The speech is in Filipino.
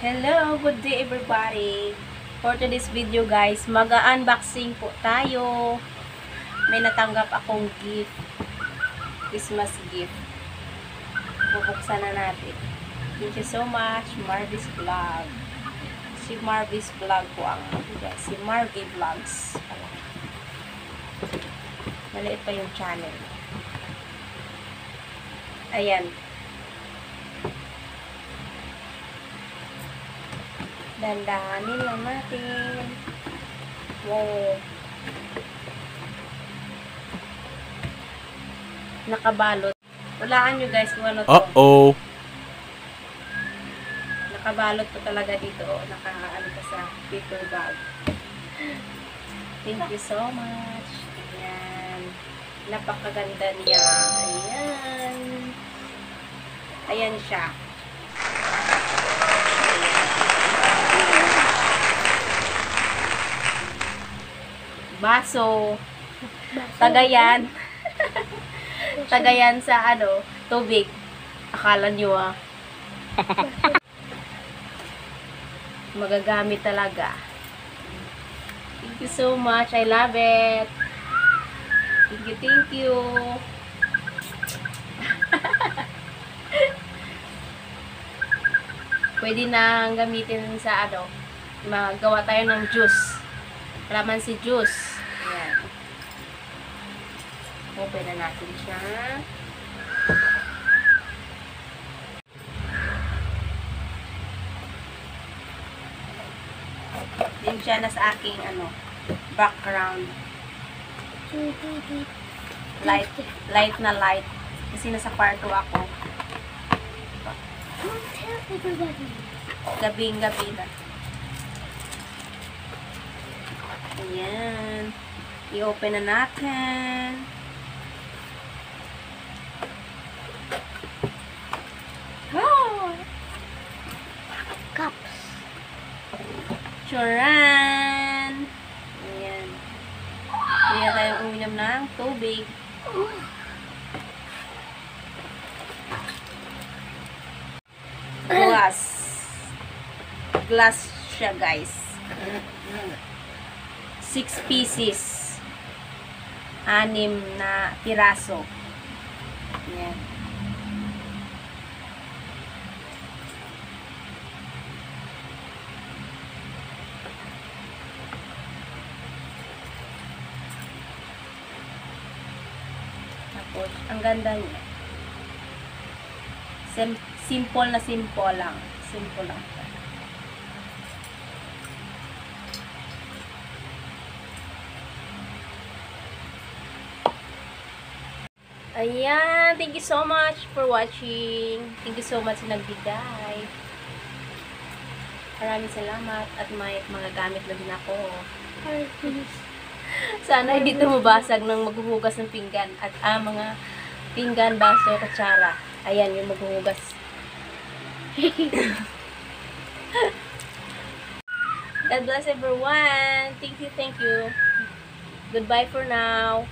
Hello, good day everybody. For today's video guys, mag-unboxing po tayo. May natanggap akong gift. Christmas gift. Bubuksan na natin. Thank you so much, Marvis Vlog. Si Marvis Vlog po ang guys. Si Marvy Vlogs. Maliit pa yung channel. Ayan. Dandahanin lang natin. Wow. Nakabalot. Walaan nyo guys kung ano to. Uh-oh. Nakabalot po talaga dito. Naka-ano pa sa paper bag. Thank you so much. Ayan. Napakaganda niya. Ayan. Ayan siya. Baso. Tagayan. Tagayan sa tubig. Akala nyo magagamit talaga. Thank you so much. I love it. Thank you, thank you. Pwede nang gamitin sa magawa tayo ng juice. Kalamansi juice. Ayan. Open na natin siya. Din siya na sa aking background. Light na light. Kasi nasa kwarto ako. Gabing-gabi na. Ayan. I-open na natin. Oh! Cups. Charan! Ayan. Kaya tayong uminom ng tubig. Glass. Glass siya, guys. 6 pieces. 6 na piraso. Ayan. Tapos, ang ganda niya. Simple na simple lang. Simple lang. Ayan. Thank you so much for watching. Thank you so much sa nagbigay. Maraming salamat. At may mga gamit na din ako. Sana hindi ito mabasag nang maghuhugas ng pinggan. At mga pinggan, baso, kutsara. Ayan yung maghuhugas. God bless everyone. Thank you, thank you. Goodbye for now.